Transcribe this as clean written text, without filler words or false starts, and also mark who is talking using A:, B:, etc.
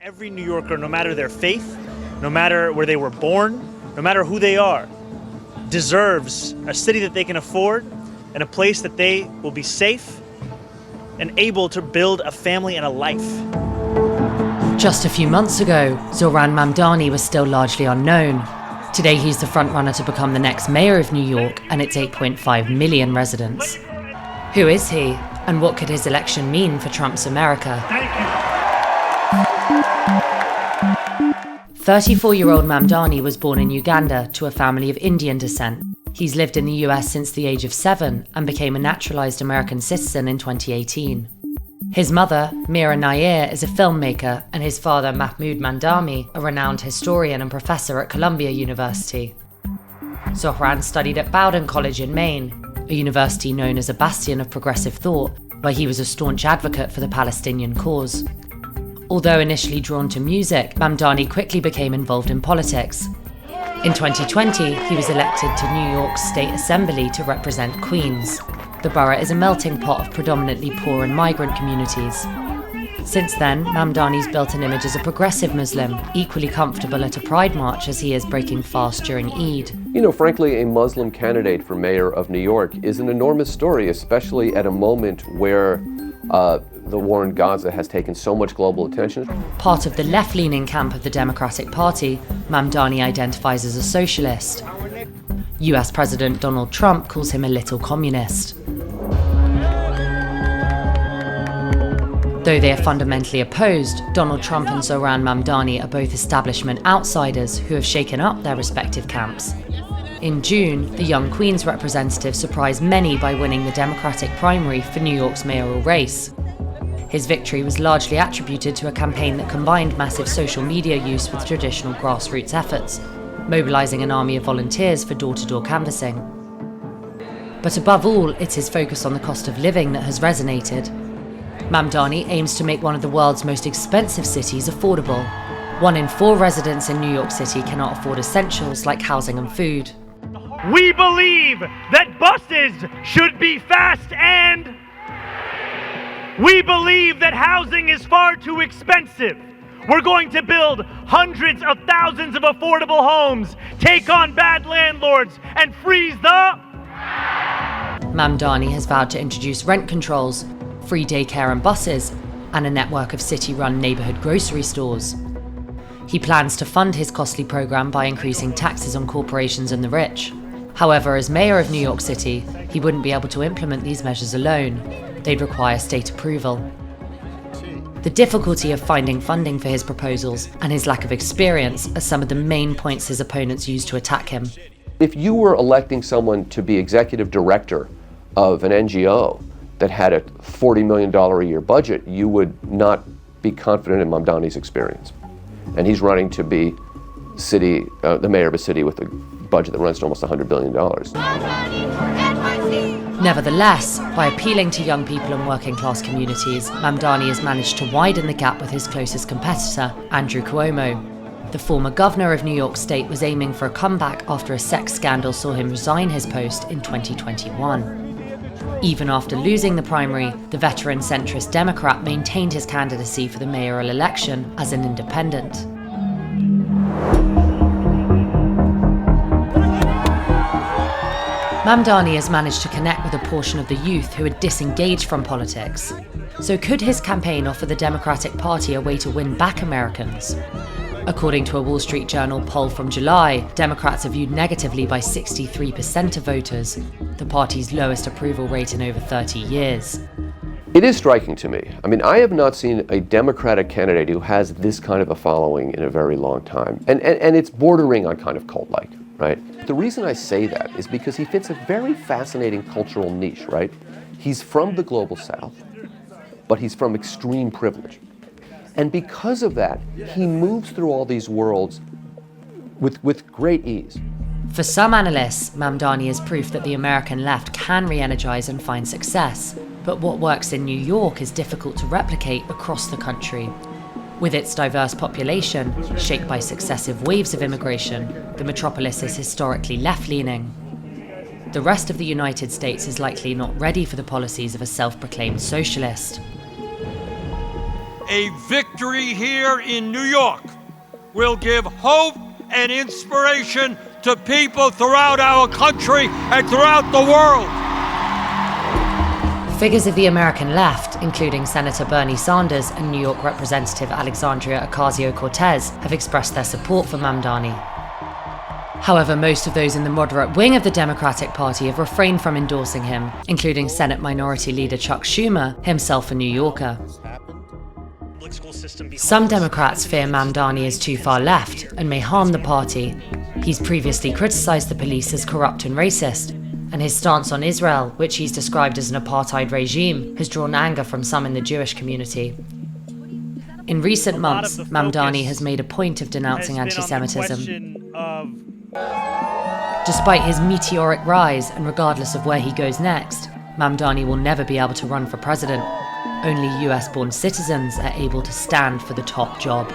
A: Every New Yorker, no matter their faith, no matter where they were born, no matter who they are, deserves a city that they can afford and a place that they will be safe and able to build a family and a life.
B: Just a few months ago, Zohran Mamdani was still largely unknown. Today he's the frontrunner to become the next mayor of New York and its 8.5 million residents. Who is he, and what could his election mean for Trump's America? 34-year-old Mamdani was born in Uganda to a family of Indian descent. He's lived in the US since the age of 7 and became a naturalized American citizen in 2018. His mother, Mira Nair, is a filmmaker, and his father, Mahmoud Mamdani, a renowned historian and professor at Columbia University. Zohran studied at Bowdoin College in Maine, a university known as a bastion of progressive thought, where he was a staunch advocate for the Palestinian cause. Although initially drawn to music, Mamdani quickly became involved in politics. In 2020, he was elected to New York's State Assembly to represent Queens. The borough is a melting pot of predominantly poor and migrant communities. Since then, Mamdani's built an image as a progressive Muslim, equally comfortable at a pride march as he is breaking fast during Eid.
C: You know, frankly, a Muslim candidate for mayor of New York is an enormous story, especially at a moment where the war in Gaza has taken so much global attention.
B: Part of the left-leaning camp of the Democratic Party, Mamdani identifies as a socialist. US President Donald Trump calls him a little communist. Though they are fundamentally opposed, Donald Trump and Zohran Mamdani are both establishment outsiders who have shaken up their respective camps. In June, the young Queens representative surprised many by winning the Democratic primary for New York's mayoral race. His victory was largely attributed to a campaign that combined massive social media use with traditional grassroots efforts, mobilizing an army of volunteers for door-to-door canvassing. But above all, it's his focus on the cost of living that has resonated. Mamdani aims to make one of the world's most expensive cities affordable. 1 in 4 residents in New York City cannot afford essentials like housing and food.
A: We believe that buses should be fast, and we believe that housing is far too expensive. We're going to build hundreds of thousands of affordable homes, take on bad landlords, and freeze the...
B: Mamdani has vowed to introduce rent controls, free daycare and buses, and a network of city-run neighborhood grocery stores. He plans to fund his costly program by increasing taxes on corporations and the rich. However, as mayor of New York City, he wouldn't be able to implement these measures alone. They'd require state approval. The difficulty of finding funding for his proposals and his lack of experience are some of the main points his opponents use to attack him.
C: If you were electing someone to be executive director of an NGO that had a $40 million a year budget, you would not be confident in Mamdani's experience. And he's running to be the mayor of a city with a budget that runs to almost $100 billion.
B: Nevertheless, by appealing to young people and working class communities, Mamdani has managed to widen the gap with his closest competitor, Andrew Cuomo. The former governor of New York State was aiming for a comeback after a sex scandal saw him resign his post in 2021. Even after losing the primary, the veteran centrist Democrat maintained his candidacy for the mayoral election as an independent. Mamdani has managed to connect with a portion of the youth who had disengaged from politics. So could his campaign offer the Democratic Party a way to win back Americans? According to a Wall Street Journal poll from July, Democrats are viewed negatively by 63% of voters, the party's lowest approval rate in over 30 years.
C: It is striking to me. I mean, I have not seen a Democratic candidate who has this kind of a following in a very long time. And it's bordering on kind of cult-like, right? The reason I say that is because he fits a very fascinating cultural niche, right? He's from the global South, but he's from extreme privilege. And because of that, he moves through all these worlds with great ease.
B: For some analysts, Mamdani is proof that the American left can re-energize and find success. But what works in New York is difficult to replicate across the country. With its diverse population, shaped by successive waves of immigration, the metropolis is historically left-leaning. The rest of the United States is likely not ready for the policies of a self-proclaimed socialist.
D: a victory here in New York will give hope and inspiration to people throughout our country and throughout the world.
B: Figures of the American left, including Senator Bernie Sanders and New York Representative Alexandria Ocasio-Cortez, have expressed their support for Mamdani. However, most of those in the moderate wing of the Democratic Party have refrained from endorsing him, including Senate Minority Leader Chuck Schumer, himself a New Yorker. Some Democrats fear Mamdani is too far left and may harm the party. He's previously criticised the police as corrupt and racist, and his stance on Israel, which he's described as an apartheid regime, has drawn anger from some in the Jewish community. In recent months, Mamdani has made a point of denouncing anti-Semitism. Despite his meteoric rise, and regardless of where he goes next, Mamdani will never be able to run for president. Only US-born citizens are able to stand for the top job.